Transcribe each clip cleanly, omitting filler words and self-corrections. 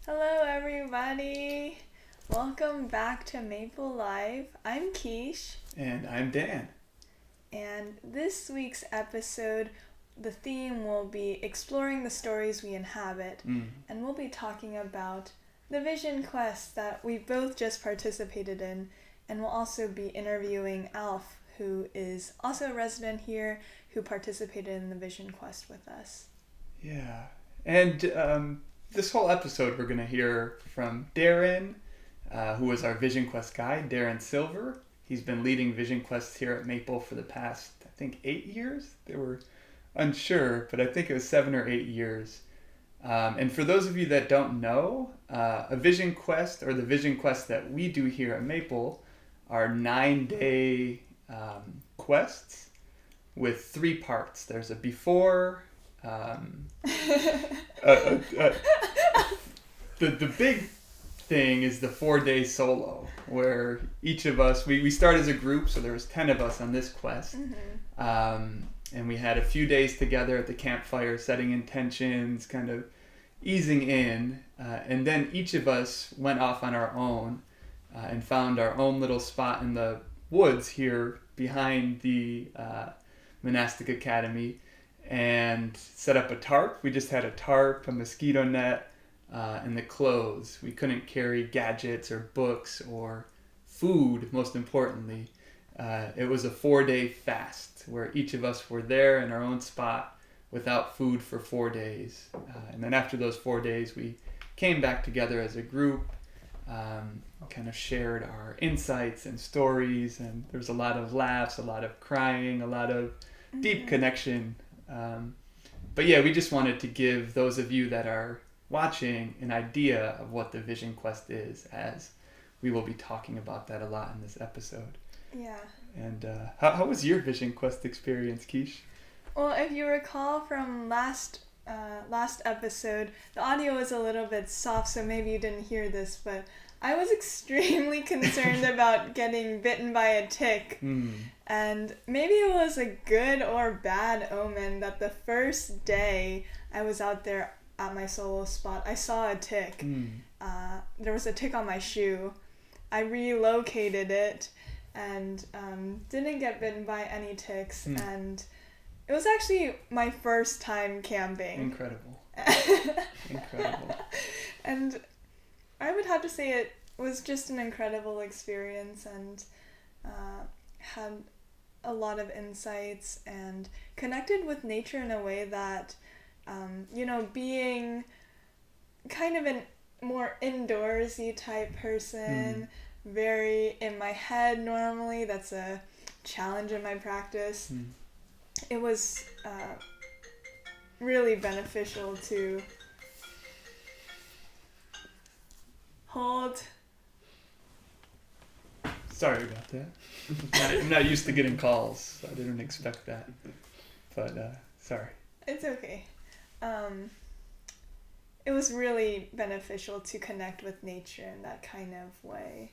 Hello, everybody. Welcome back to Maple Live. I'm Kish. And I'm Dan. And this week's episode, the theme will be exploring the stories we inhabit. And we'll be talking about the Vision Quest that we both just participated in. And we'll also be interviewing Alf, who is also a resident here, who participated in the Vision Quest with us. Yeah. And this whole episode we're going to hear from Darren, who is our Vision Quest guide, Darren Silver. He's been leading Vision Quests here at Maple for the past, I think, 8 years? They were unsure, but I think it was 7 or 8 years. And for those of you that don't know, a Vision Quest, or the Vision Quest that we do here at Maple, are 9-day quests with 3 parts. There's a before... the big thing is the 4-day solo, where each of us, we start as a group, so there was 10 of us on this quest. And we had a few days together at the campfire, setting intentions, kind of easing in, and then each of us went off on our own and found our own little spot in the woods here behind the monastic academy and set up a tarp. We just had a tarp, a mosquito net, and the clothes. We couldn't carry gadgets or books or food, most importantly. It was a 4-day fast where each of us were there in our own spot without food for 4 days. And then after those 4 days, we came back together as a group, kind of shared our insights and stories, and there was a lot of laughs, a lot of crying, a lot of deep connection. But yeah, we just wanted to give those of you that are watching an idea of what the Vision Quest is, as we will be talking about that a lot in this episode. Yeah. And how was your Vision Quest experience, Kish? Well, if you recall from last episode, the audio was a little bit soft, so maybe you didn't hear this, but I was extremely concerned about getting bitten by a tick. And maybe it was a good or bad omen that the first day I was out there at my solo spot, I saw a tick. There was a tick on my shoe. I relocated it and didn't get bitten by any ticks. And it was actually my first time camping. Incredible. Incredible. And I would have to say it was just an incredible experience, and had a lot of insights and connected with nature in a way that, being kind of a more indoorsy type person, very in my head normally, that's a challenge in my practice. It was really beneficial to hold. Sorry about that. I'm not used to getting calls, so I didn't expect that. But sorry. It's okay. It was really beneficial to connect with nature in that kind of way.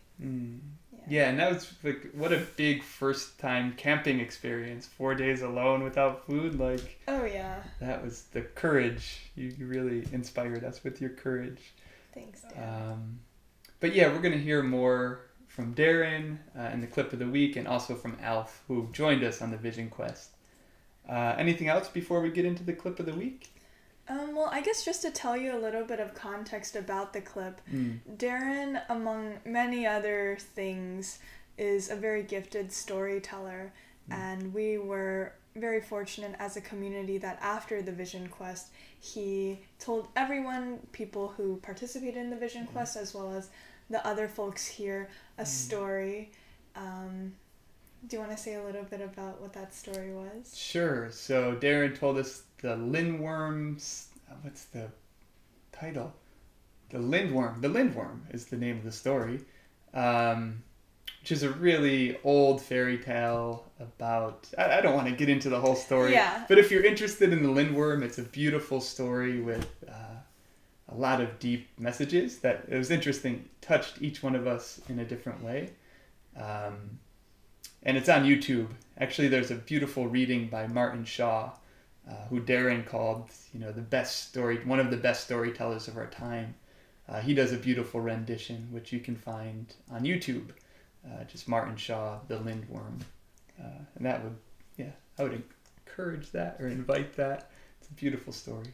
Yeah, and that was like, what a big first time camping experience. 4 days alone without food, like. Oh yeah. That was the courage. You really inspired us with your courage. Thanks, Dan. But yeah, we're gonna hear more from Darren in the clip of the week, and also from Alf, who joined us on the Vision Quest. Anything else before we get into the clip of the week? Well, I guess just to tell you a little bit of context about the clip, Darren, among many other things, is a very gifted storyteller, and we were very fortunate as a community that after the Vision Quest, he told everyone, people who participated in the Vision Quest, as well as the other folks here, a story. Do you want to say a little bit about what that story was? Sure. So Darren told us the Lindworms. What's the title? The Lindworm. The Lindworm is the name of the story, which is a really old fairy tale about... I don't want to get into the whole story. Yeah. But if you're interested in the Lindworm, it's a beautiful story with a lot of deep messages that, it was interesting, touched each one of us in a different way. And it's on YouTube. Actually, there's a beautiful reading by Martin Shaw, who Darren called, the best story, one of the best storytellers of our time. he does a beautiful rendition, which you can find on YouTube. Just Martin Shaw, The Lindworm. And that would, I would encourage that or invite that. It's a beautiful story.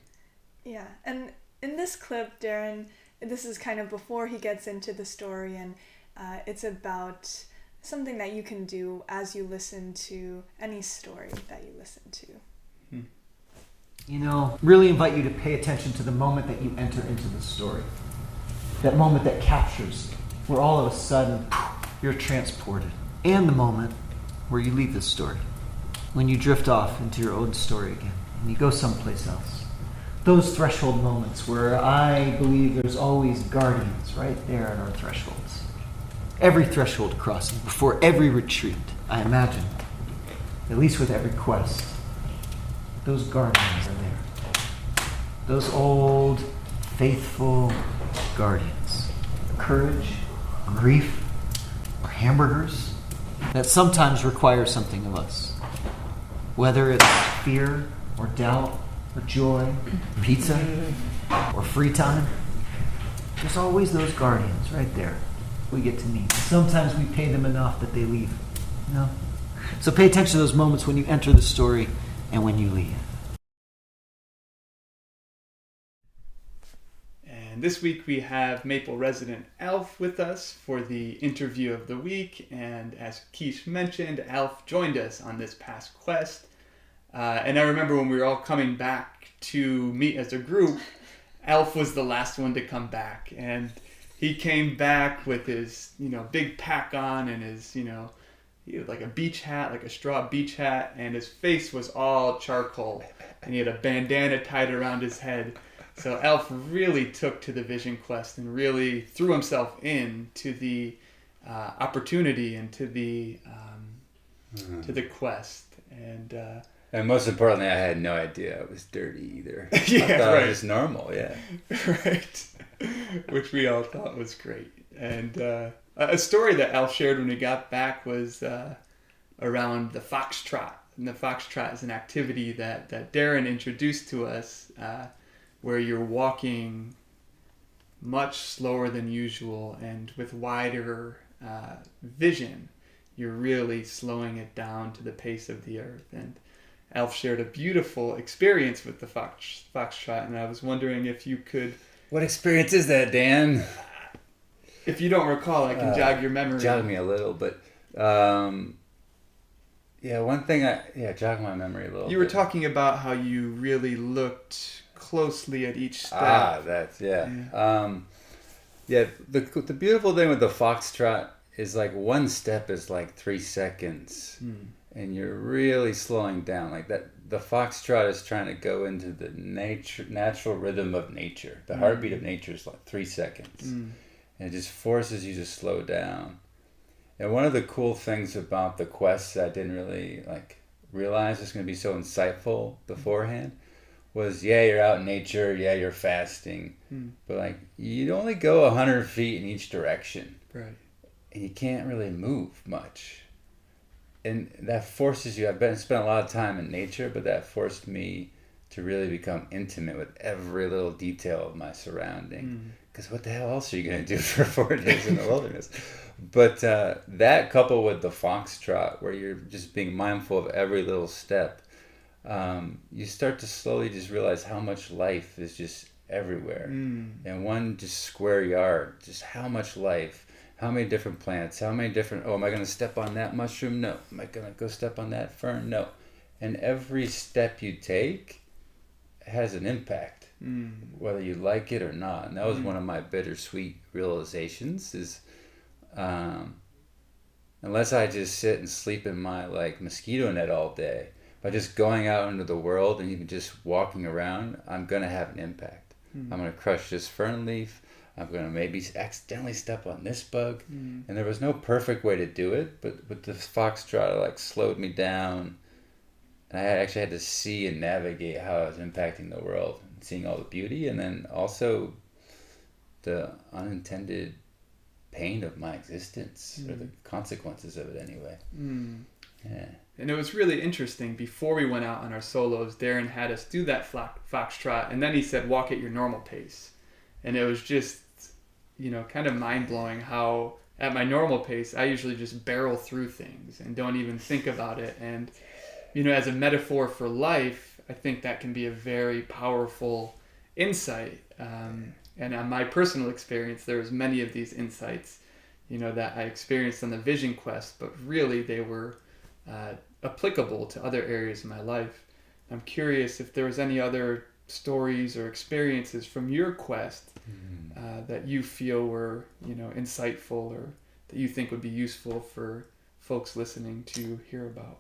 Yeah, and in this clip, Darren, this is kind of before he gets into the story, and it's about something that you can do as you listen to any story that you listen to. Really invite you to pay attention to the moment that you enter into the story. That moment that captures, where all of a sudden you're transported. And the moment where you leave the story. When you drift off into your own story again, and you go someplace else. Those threshold moments where I believe there's always guardians right there at our thresholds. Every threshold crossing, before every retreat, I imagine, at least with every quest, those guardians are there. Those old, faithful guardians. Courage, or grief, or hamburgers that sometimes require something of us. Whether it's fear, or doubt, or joy, pizza, or free time. There's always those guardians right there we get to meet. Sometimes we pay them enough that they leave. So pay attention to those moments when you enter the story and when you leave. And this week we have Maple resident Alf with us for the interview of the week. And as Kish mentioned, Alf joined us on this past quest. And I remember when we were all coming back to meet as a group, Alf was the last one to come back. And he came back with his, big pack on and his, he had like a beach hat, like a straw beach hat, and his face was all charcoal. And he had a bandana tied around his head. So Alf really took to the Vision Quest and really threw himself into the opportunity and to the quest. And most importantly, I had no idea it was dirty either. Yeah, I thought right. It was normal, yeah. Right. Which we all thought was great. And a story that Alf shared when we got back was around the foxtrot. And the foxtrot is an activity that Darren introduced to us where you're walking much slower than usual and with wider vision. You're really slowing it down to the pace of the earth. And Alf shared a beautiful experience with the foxtrot, and I was wondering if you could... What experience is that, Dan? If you don't recall, I can jog your memory. Jog me a little, but... jog my memory a little You were talking about how you really looked closely at each step. The beautiful thing with the foxtrot is like one step is like 3 seconds. And you're really slowing down like that. The foxtrot is trying to go into the natural rhythm of nature. The heartbeat of nature is like 3 seconds. And it just forces you to slow down. And one of the cool things about the quest that I didn't really realize was going to be so insightful beforehand was, you're out in nature, you're fasting. But you only go 100 feet in each direction. Right. And you can't really move much. And that forces you, spent a lot of time in nature, but that forced me to really become intimate with every little detail of my surrounding. Because what the hell else are you going to do for 4 days in the wilderness? But that coupled with the foxtrot, where you're just being mindful of every little step, you start to slowly just realize how much life is just everywhere. In one just square yard, just how much life. How many different plants? How many different... am I going to step on that mushroom? No. Am I going to go step on that fern? No. And every step you take has an impact, whether you like it or not. And that was one of my bittersweet realizations is unless I just sit and sleep in my mosquito net all day, by just going out into the world and even just walking around, I'm going to have an impact. I'm going to crush this fern leaf. I'm going to maybe accidentally step on this bug. And there was no perfect way to do it, but with the foxtrot, slowed me down. And I actually had to see and navigate how I was impacting the world, and seeing all the beauty, and then also the unintended pain of my existence, or the consequences of it anyway. Yeah. And it was really interesting. Before we went out on our solos, Darren had us do that foxtrot, and then he said, walk at your normal pace. And it was just kind of mind-blowing how at my normal pace, I usually just barrel through things and don't even think about it. And, as a metaphor for life, I think that can be a very powerful insight. And on my personal experience, there's many of these insights, that I experienced on the Vision Quest, but really they were applicable to other areas of my life. I'm curious if there was any other stories or experiences from your quest that you feel were, insightful or that you think would be useful for folks listening to hear about.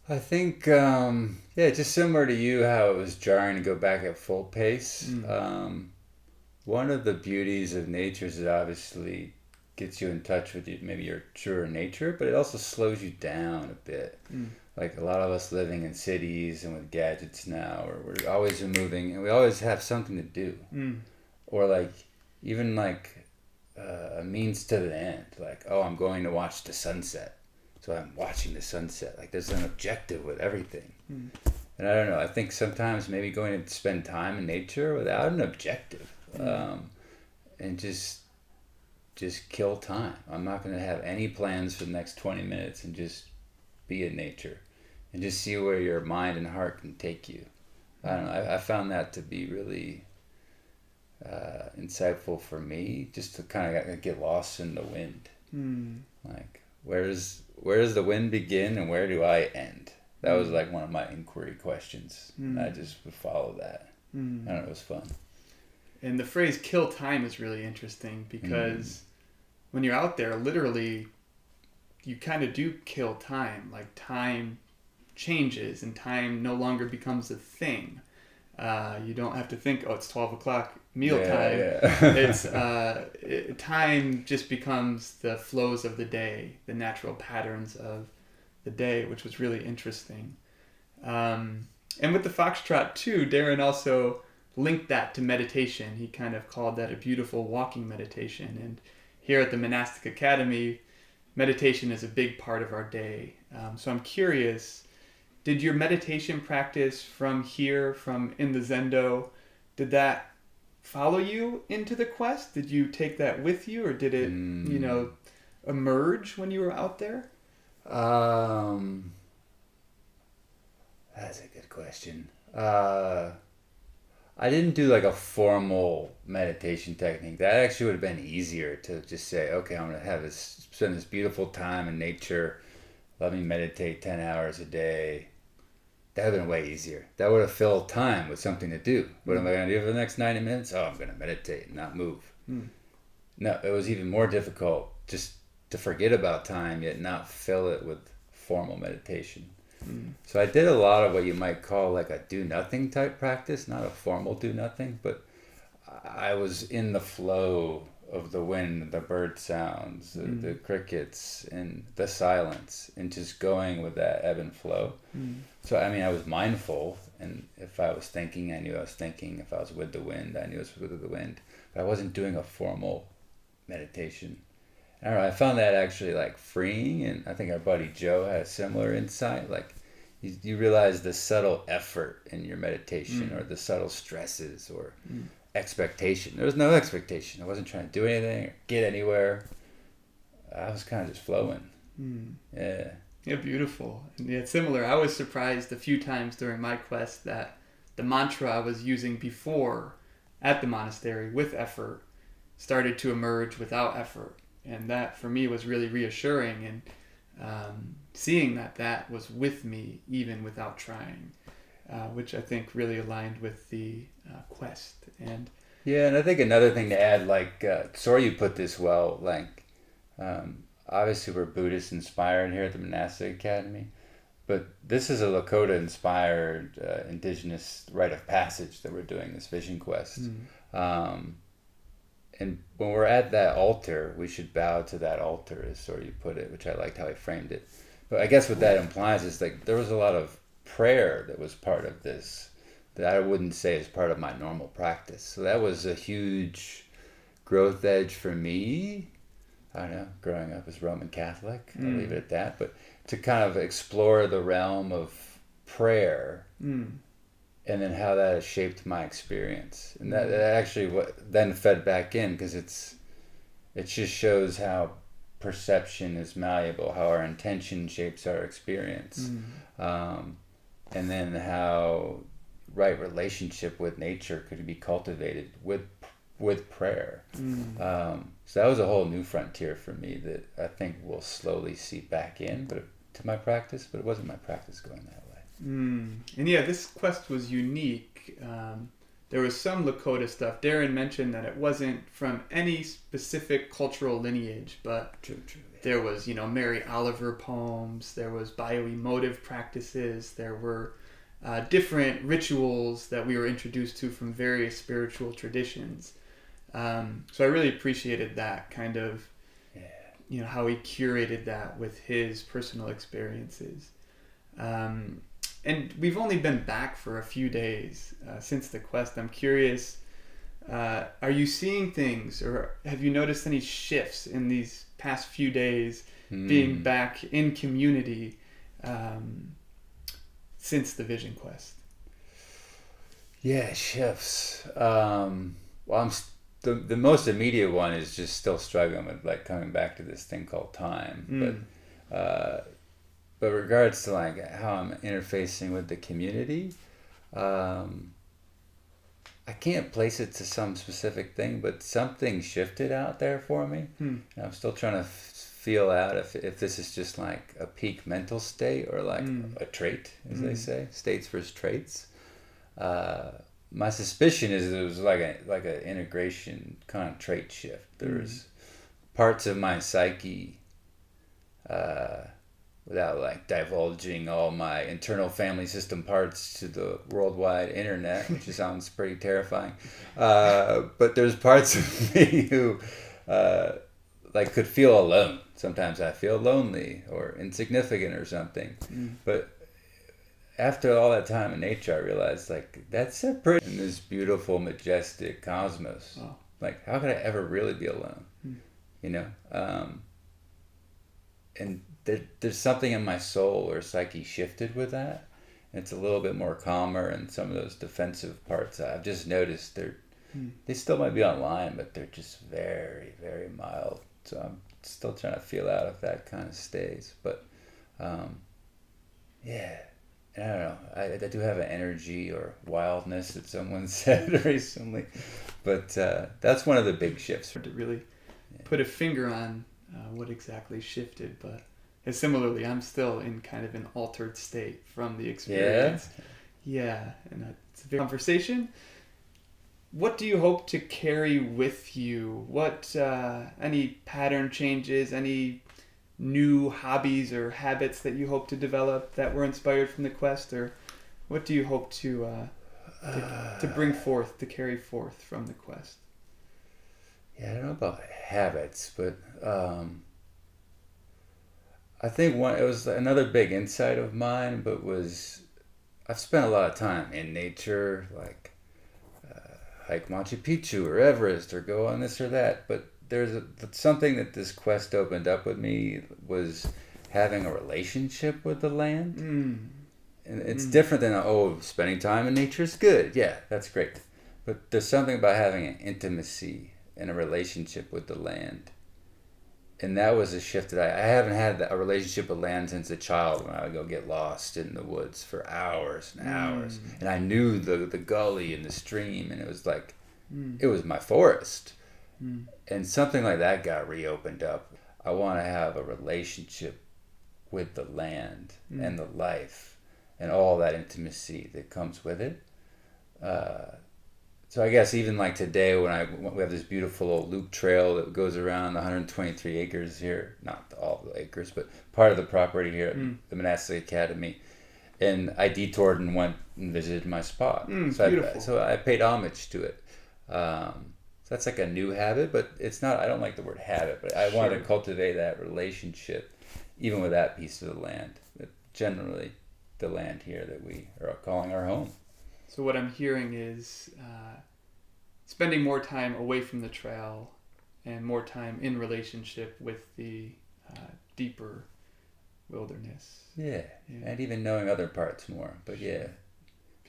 I think, just similar to you, how it was jarring to go back at full pace. One of the beauties of nature is it obviously gets you in touch with maybe your truer nature, but it also slows you down a bit. Like a lot of us living in cities and with gadgets now, or we're always moving and we always have something to do. Or like, even like a means to the end. Like, oh, I'm going to watch the sunset. So I'm watching the sunset. Like there's an objective with everything. And I don't know, I think sometimes maybe going to spend time in nature without an objective and just kill time. I'm not going to have any plans for the next 20 minutes and just be in nature and just see where your mind and heart can take you. I don't know, I found that to be really insightful for me, just to kind of get lost in the wind. Like, where does the wind begin and where do I end? That was like one of my inquiry questions. And I just would follow that. I don't know, it was fun. And the phrase kill time is really interesting because when you're out there, literally, you kind of do kill time. Like time changes and time no longer becomes a thing. You don't have to think, oh, it's 12 o'clock mealtime. It's time just becomes the flows of the day, the natural patterns of the day, which was really interesting. And with the foxtrot too, Darren also linked that to meditation. He kind of called that a beautiful walking meditation. And here at the Monastic Academy, meditation is a big part of our day. So I'm curious, did your meditation practice from here, from in the Zendo, did that follow you into the quest? Did you take that with you, or did it, emerge when you were out there? That's a good question. I didn't do like a formal meditation technique. That actually would have been easier to just say, okay, I'm going to spend this beautiful time in nature. Let me meditate 10 hours a day. That would have been way easier. That would have filled time with something to do. What am I going to do for the next 90 minutes? Oh, I'm going to meditate and not move. No, it was even more difficult just to forget about time, yet not fill it with formal meditation. So I did a lot of what you might call like a do-nothing type practice, not a formal do-nothing, but I was in the flow of the wind, the bird sounds, the crickets, and the silence, and just going with that ebb and flow. So, I mean, I was mindful, and if I was thinking, I knew I was thinking. If I was with the wind, I knew I was with the wind. But I wasn't doing a formal meditation. I don't know, I found that actually like freeing, and I think our buddy Joe had a similar insight. Like you realize the subtle effort in your meditation or the subtle stresses or expectation. There was no expectation. I wasn't trying to do anything or get anywhere. I was kind of just flowing. Yeah, beautiful. And yeah, similar. I was surprised a few times during my quest that the mantra I was using before at the monastery with effort started to emerge without effort. And that for me was really reassuring, and seeing that was with me even without trying, which I think really aligned with the quest. And I think another thing to add, like Soryu put this well, like obviously we're Buddhist inspired here at the Monastic Academy, but this is a Lakota inspired indigenous rite of passage that we're doing, this vision quest. And when we're at that altar, we should bow to that altar, as Soryu put it, which I liked how he framed it. But I guess what that implies is like there was a lot of prayer that was part of this that I wouldn't say is part of my normal practice. So that was a huge growth edge for me. I don't know, growing up as Roman Catholic, I'll leave it at that. But to kind of explore the realm of prayer and then how that has shaped my experience. And that actually what then fed back in, because it just shows how perception is malleable, how our intention shapes our experience. And then how right relationship with nature could be cultivated with prayer. So that was a whole new frontier for me that I think will slowly seep back in to my practice, but it wasn't my practice going that way. And yeah, this quest was unique. There was some Lakota stuff. Darren mentioned that it wasn't from any specific cultural lineage, but True. there was, Mary Oliver poems, there was bioemotive practices, there were different rituals that we were introduced to from various spiritual traditions. So I really appreciated that kind of, how he curated that with his personal experiences. And we've only been back for a few days since the quest. I'm curious, are you seeing things, or have you noticed any shifts in these past few days being back in community since the Vision Quest? Yeah, shifts. Well, the most immediate one is just still struggling with like coming back to this thing called time. But regards to like how I'm interfacing with the community, I can't place it to some specific thing, but something shifted out there for me. And I'm still trying to feel out if this is just like a peak mental state or like a trait, as they say, states versus traits. My suspicion is it was like an integration kind of trait shift. There's parts of my psyche, without like divulging all my internal family system parts to the worldwide internet, which sounds pretty terrifying. But there's parts of me who like could feel alone. Sometimes I feel lonely or insignificant or something. But after all that time in nature, I realized like that's a pretty in this beautiful, majestic cosmos. Wow. Like how could I ever really be alone? And there's something in my soul or psyche shifted with that. And it's a little bit more calmer, and some of those defensive parts I've just noticed they still might be online, but they're just very, very mild. So I'm still trying to feel out if that kind of stays. But yeah, I don't know. I do have an energy or wildness that someone said recently, but that's one of the big shifts. Hard to really put a finger on what exactly shifted, but similarly, I'm still in kind of an altered state from the experience. Yeah, and it's a big conversation. What do you hope to carry with you? What any pattern changes, any new hobbies or habits that you hope to develop that were inspired from the quest, or what do you hope to bring forth, to carry forth from the quest? Yeah, I don't know about habits, but I think it was another big insight of mine, but I've spent a lot of time in nature, like hike Machu Picchu or Everest or go on this or that. But there's something that this quest opened up with me was having a relationship with the land. And it's different than, spending time in nature is good. Yeah, that's great. But there's something about having an intimacy and a relationship with the land. And that was a shift that I haven't had a relationship with land since a child, when I would go get lost in the woods for hours and hours. And I knew the gully and the stream, and it was like, it was my forest. And something like that got reopened up. I want to have a relationship with the land and the life and all that intimacy that comes with it. So I guess even like today, when we have this beautiful old loop trail that goes around 123 acres here, not all the acres, but part of the property here at the Monastic Academy, and I detoured and went and visited my spot. So I paid homage to it. So that's like a new habit, but it's not. I don't like the word habit, but I wanted to cultivate that relationship, even with that piece of the land. Generally, the land here that we are calling our home. So what I'm hearing is spending more time away from the trail and more time in relationship with the deeper wilderness. Yeah, and even knowing other parts more. But yeah.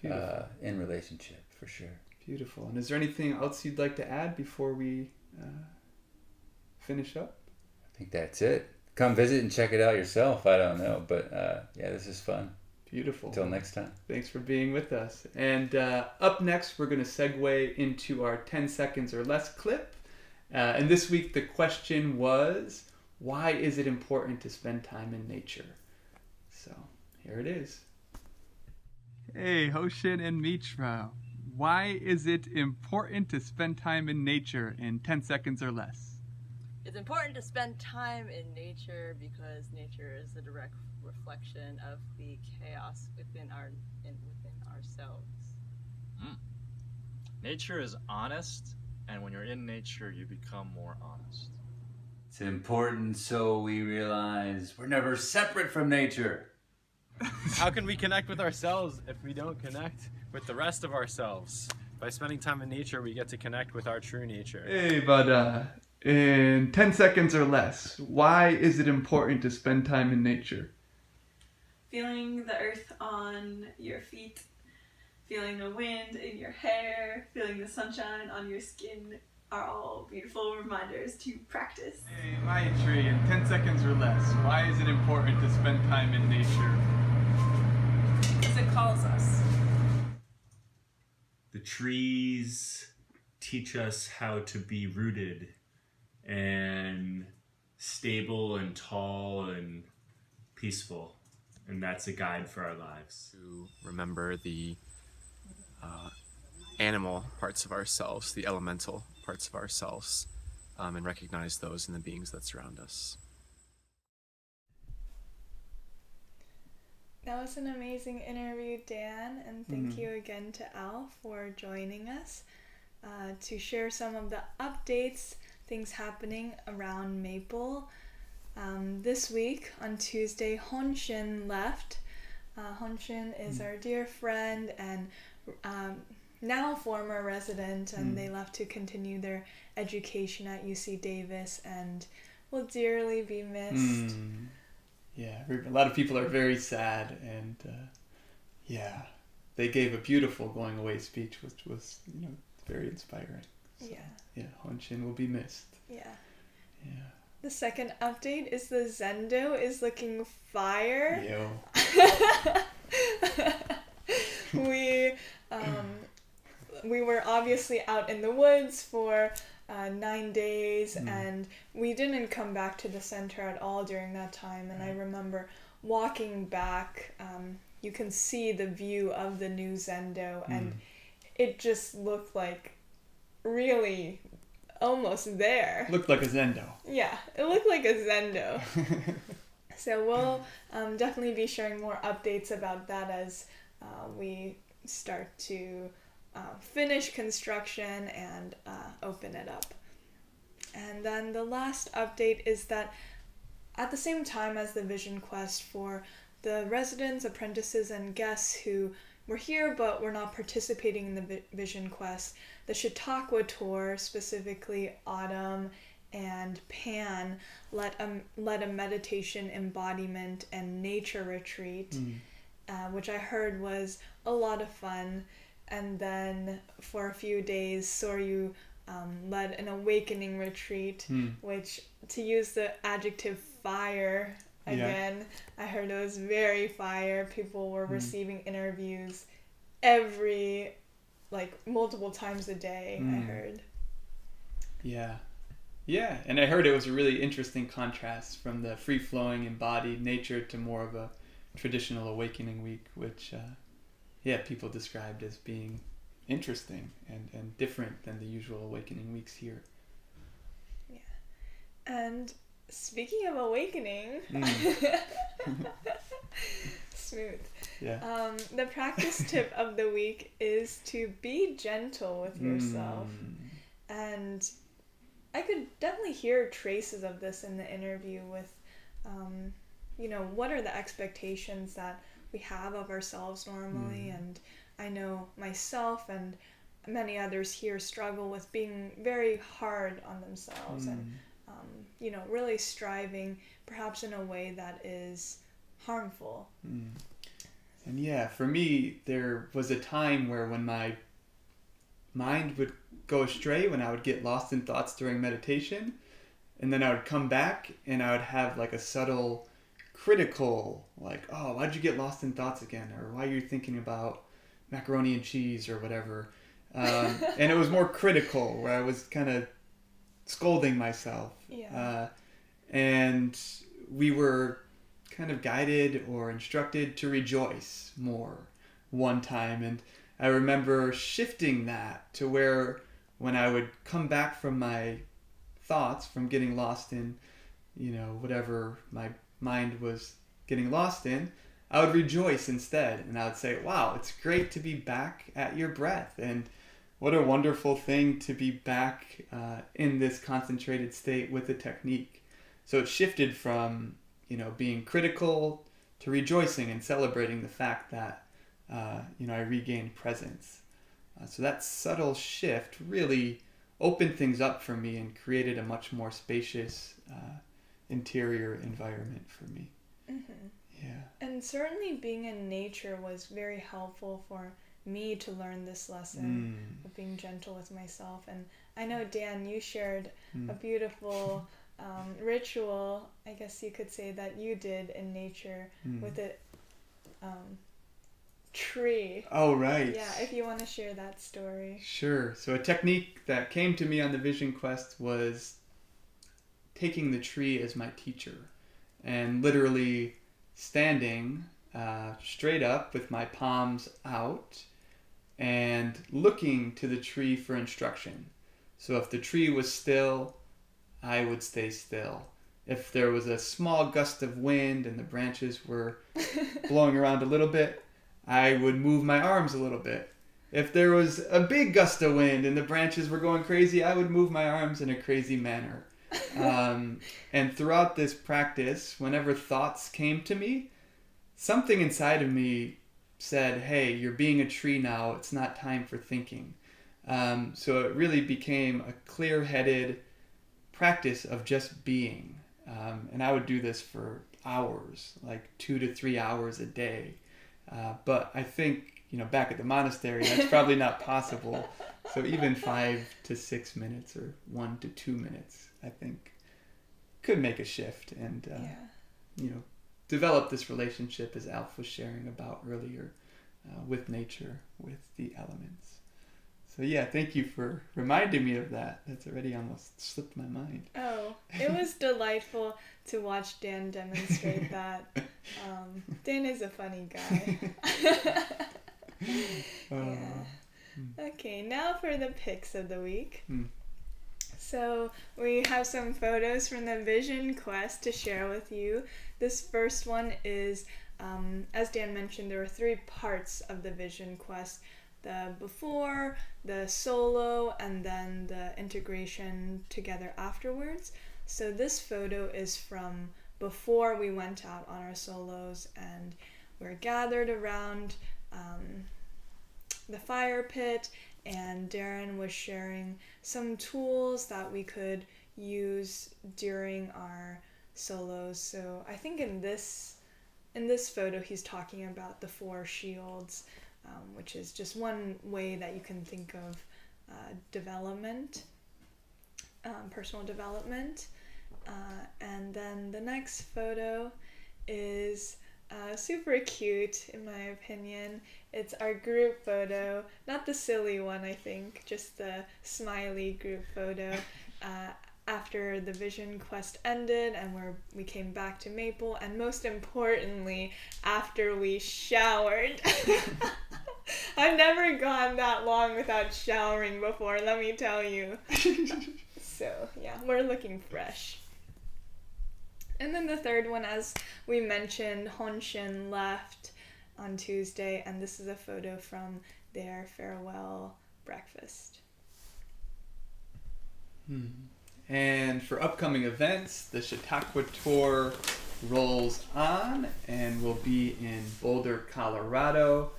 in relationship, for sure. Beautiful. And is there anything else you'd like to add before we finish up? I think that's it. Come visit and check it out yourself. I don't know, but this is fun. Beautiful. Until next time. Thanks for being with us. And up next, we're going to segue into our 10 seconds or less clip. And this week, the question was, why is it important to spend time in nature? So here it is. Hey, Hoshin and Mitra. Why is it important to spend time in nature in 10 seconds or less? It's important to spend time in nature because nature is a direct reflection of the chaos within ourselves. Nature is honest, and when you're in nature, you become more honest. It's important so we realize we're never separate from nature. How can we connect with ourselves if we don't connect with the rest of ourselves? By spending time in nature, we get to connect with our true nature. Hey, but in 10 seconds or less, why is it important to spend time in nature? Feeling the earth on your feet, feeling the wind in your hair, feeling the sunshine on your skin are all beautiful reminders to practice. Hey, Maitri, in 10 seconds or less, why is it important to spend time in nature? Because it calls us. The trees teach us how to be rooted and stable and tall and peaceful. And that's a guide for our lives. To remember the animal parts of ourselves, the elemental parts of ourselves, and recognize those in the beings that surround us. That was an amazing interview, Dan, and thank you again to Al for joining us to share some of the updates, things happening around Maple. This week, on Tuesday, Honshin left. Honshin is our dear friend and now former resident, and they left to continue their education at UC Davis and will dearly be missed. Yeah, a lot of people are very sad, and they gave a beautiful going away speech, which was very inspiring. So, Honshin will be missed. Yeah. The second update is the Zendo is looking fire. We were obviously out in the woods for 9 days, and we didn't come back to the center at all during that time. And I remember walking back, you can see the view of the new Zendo, and it just looked like really almost there. Looked like a Zendo. Yeah, it looked like a Zendo. So we'll definitely be sharing more updates about that as we start to finish construction and open it up. And then the last update is that at the same time as the Vision Quest, for the residents, apprentices, and guests who were here but were not participating in the Vision Quest, the Chautauqua tour, specifically Autumn and Pan, led a meditation, embodiment, and nature retreat, which I heard was a lot of fun. And then for a few days, Soryu led an awakening retreat, which, to use the adjective fire again, I heard it was very fire. People were receiving interviews multiple times a day, I heard. Yeah, and I heard it was a really interesting contrast from the free-flowing, embodied nature to more of a traditional awakening week, which people described as being interesting and different than the usual awakening weeks here. Yeah. And speaking of awakening, smooth. Yeah. The practice tip of the week is to be gentle with yourself. And I could definitely hear traces of this in the interview with, what are the expectations that we have of ourselves normally. And I know myself and many others here struggle with being very hard on themselves and, really striving perhaps in a way that is harmful. And yeah, for me, there was a time where when my mind would go astray, when I would get lost in thoughts during meditation, and then I would come back and I would have like a subtle critical, like, oh, why'd you get lost in thoughts again? Or why are you thinking about macaroni and cheese or whatever? And it was more critical, where I was kind of scolding myself. Yeah. And we were kind of guided or instructed to rejoice more one time. And I remember shifting that to where when I would come back from my thoughts, from getting lost in, whatever my mind was getting lost in, I would rejoice instead. And I would say, wow, it's great to be back at your breath. And what a wonderful thing to be back in this concentrated state with the technique. So it shifted from, being critical to rejoicing and celebrating the fact that, I regained presence. So that subtle shift really opened things up for me and created a much more spacious interior environment for me. Mm-hmm. Yeah. And certainly being in nature was very helpful for me to learn this lesson of being gentle with myself. And I know, Dan, you shared a beautiful ritual, I guess you could say, that you did in nature with a tree. Oh, right. Yeah, if you want to share that story. Sure. So a technique that came to me on the Vision Quest was taking the tree as my teacher and literally standing straight up with my palms out and looking to the tree for instruction. So if the tree was still, I would stay still. If there was a small gust of wind and the branches were blowing around a little bit, I would move my arms a little bit. If there was a big gust of wind and the branches were going crazy, I would move my arms in a crazy manner. And throughout this practice, whenever thoughts came to me, something inside of me said, hey, you're being a tree now. It's not time for thinking. So it really became a clear-headed practice of just being. And I would do this for hours, like 2 to 3 hours a day. But I think, back at the monastery, that's probably not possible. So even 5 to 6 minutes or 1 to 2 minutes, I think, could make a shift and, develop this relationship, as Alf was sharing about earlier, with nature, with the elements. So yeah, thank you for reminding me of that. That's already almost slipped my mind. Oh, it was delightful to watch Dan demonstrate that. Dan is a funny guy. Yeah. Okay, now for the pics of the week. So we have some photos from the Vision Quest to share with you. This first one is, as Dan mentioned, there were 3 parts of the Vision Quest. The before, the solo, and then the integration together afterwards. So this photo is from before we went out on our solos, and we're gathered around the fire pit, and Darren was sharing some tools that we could use during our solos. So I think in this photo he's talking about the 4 shields, which is just one way that you can think of development, personal development. And then the next photo is super cute, in my opinion. It's our group photo, not the silly one, I think, just the smiley group photo after the Vision Quest ended and we came back to Maple, and most importantly, after we showered. I've never gone that long without showering before, let me tell you. So, yeah, we're looking fresh. And then the third one, as we mentioned, Honshin left on Tuesday, and this is a photo from their farewell breakfast. And for upcoming events, the Chautauqua Tour rolls on and will be in Boulder, Colorado.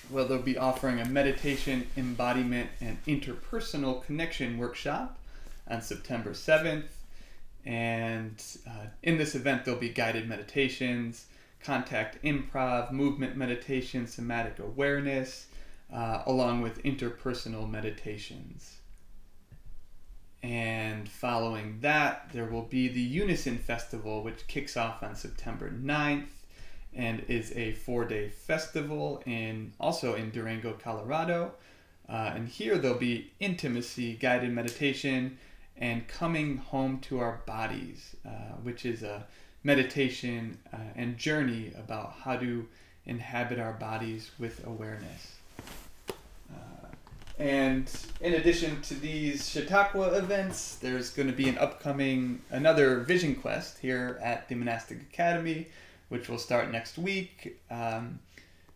Well, they'll be offering a meditation, embodiment, and interpersonal connection workshop on September 7th. And in this event, there'll be guided meditations, contact improv, movement meditation, somatic awareness, along with interpersonal meditations. And following that, there will be the Unison Festival, which kicks off on September 9th and is a 4-day festival also in Durango, Colorado. And here there'll be intimacy, guided meditation, and coming home to our bodies, which is a meditation and journey about how to inhabit our bodies with awareness. And in addition to these Chautauqua events, there's going to be another Vision Quest here at the Monastic Academy, which will start next week.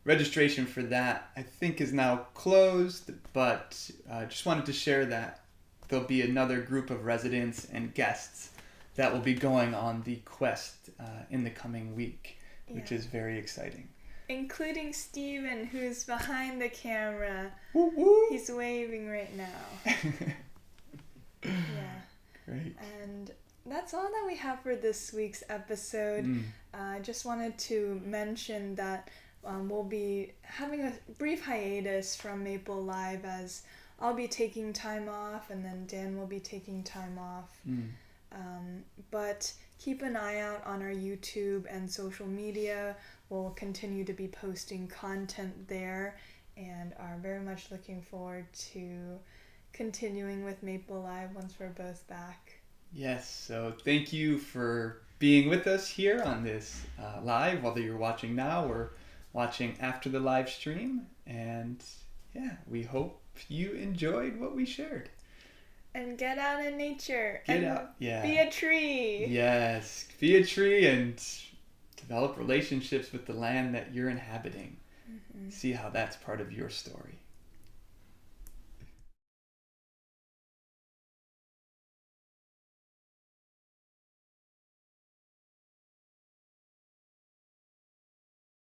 Registration for that, I think, is now closed, but just wanted to share that there'll be another group of residents and guests that will be going on the quest in the coming week, which is very exciting. Including Steven, who's behind the camera. Woo woo. He's waving right now. Yeah. Great. And that's all that we have for this week's episode. I just wanted to mention that we'll be having a brief hiatus from Maple Live, as I'll be taking time off and then Dan will be taking time off. But keep an eye out on our YouTube and social media. We'll continue to be posting content there and are very much looking forward to continuing with Maple Live once we're both back. Yes, so thank you for being with us here on this live, whether you're watching now or watching after the live stream. And yeah, we hope you enjoyed what we shared. And get out in nature. Get out, yeah. Be a tree. Yes, be a tree and develop relationships with the land that you're inhabiting. See how that's part of your story.